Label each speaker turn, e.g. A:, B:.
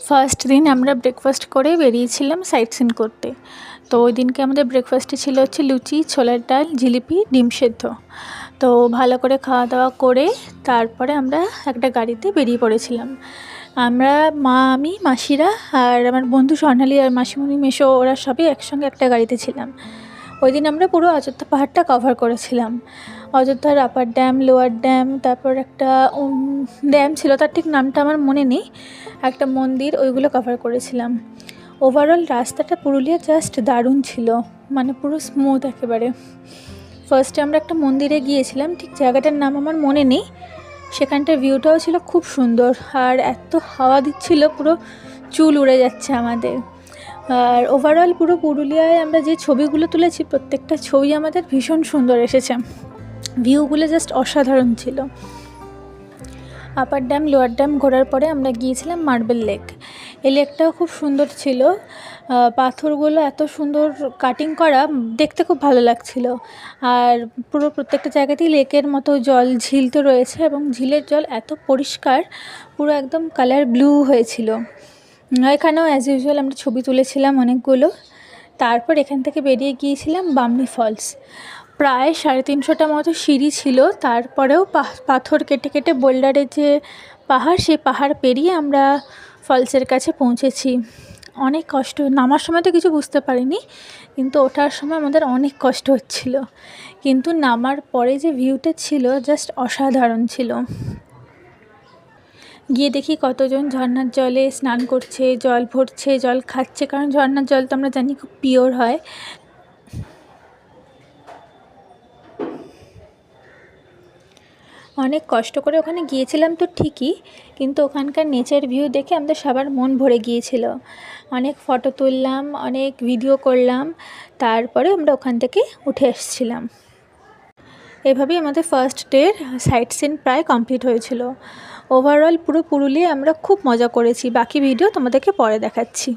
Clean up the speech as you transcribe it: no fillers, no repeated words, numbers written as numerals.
A: First দিন আমরা breakfast করে বেরিয়েছিলাম সাইট সিন করতে। তো ওই দিনকে আমাদের ব্রেকফাস্টে ছিল হচ্ছে লুচি, ছোলার ডাল, জিলিপি, ডিম সেদ্ধ। তো ভালো করে খাওয়া দাওয়া করে তারপরে আমরা একটা গাড়িতে বেরিয়ে পড়েছিলাম। আমরা মা, আমি, মাসিরা আর আমার বন্ধু স্বর্ণালী আর মাসিমণি, মেসো ওরা সবই একসঙ্গে একটা গাড়িতে ছিলাম। ওই দিন আমরা পুরো অযোধ্যা পাহাড়টা কভার করেছিলাম। অযোধ্যার আপার ড্যাম, লোয়ার ড্যাম, তারপর একটা ড্যাম ছিল, তার ঠিক নামটা আমার মনে নেই, একটা মন্দির, ওইগুলো কভার করেছিলাম। ওভারঅল রাস্তাটা পুরুলিয়া জাস্ট দারুণ ছিল, মানে পুরো স্মুথ একেবারে। ফার্স্টে আমরা একটা মন্দিরে গিয়েছিলাম, ঠিক জায়গাটার নাম আমার মনে নেই। সেখানটার ভিউটাও ছিল খুব সুন্দর, আর এত হাওয়া দিচ্ছিল পুরো চুল উড়ে যাচ্ছে আমাদের। আর ওভারঅল পুরো পুরুলিয়ায় আমরা যে ছবিগুলো তুলেছি প্রত্যেকটা ছবি আমাদের ভীষণ সুন্দর এসেছে, ভিউগুলো জাস্ট অসাধারণ ছিল। আপার ড্যাম, লোয়ার ড্যাম ঘোরার পরে আমরা গিয়েছিলাম মার্বেল লেক। এই লেকটাও খুব সুন্দর ছিল, পাথরগুলো এত সুন্দর কাটিং করা, দেখতে খুব ভালো লাগছিল। আর পুরো প্রত্যেকটা জায়গাতেই লেকের মতো জল, ঝিল তো রয়েছে, এবং ঝিলের জল এত পরিষ্কার, পুরো একদম কালার ব্লু হয়েছিল। এখানেও অ্যাজ ইউজুয়াল আমরা ছবি তুলেছিলাম অনেকগুলো। তারপর এখান থেকে বেরিয়ে গিয়েছিলাম বামনি ফলস। প্রায় 350টা মতো সিঁড়ি ছিল, তারপরেও পাথর কেটে কেটে বোল্ডারের যে পাহাড়, সেই পাহাড় পেরিয়ে আমরা ফলসের কাছে পৌঁছেছি। অনেক কষ্ট, নামার সময় তো কিছু বুঝতে পারিনি, কিন্তু ওঠার সময় আমাদের অনেক কষ্ট হচ্ছিল, কিন্তু নামার পরে যে ভিউটা ছিল জাস্ট অসাধারণ ছিল। গিয়ে দেখি কতজন ঝর্নার জলে স্নান করছে, জল ভরছে, জল খাচ্ছে, কারণ ঝর্নার জল তো আমরা জানি খুব পিওর হয়। অনেক কষ্ট করে ওখানে গিয়েছিলাম তো ঠিকই, কিন্তু ওখানকার নেচার ভিউ দেখে আমাদের সবার মন ভরে গিয়েছিল। অনেক ফটো তুললাম, অনেক ভিডিও করলাম, তারপরে আমরা ওখান থেকে উঠে এসেছিলাম। এভাবেই আমাদের ফার্স্ট ডের সাইট সিন প্রায় কমপ্লিট হয়েছিল। ওভারঅল পুরো পুরুলিয়ায় আমরা খুব মজা করেছি। বাকি ভিডিও তোমাদেরকে পরে দেখাচ্ছি।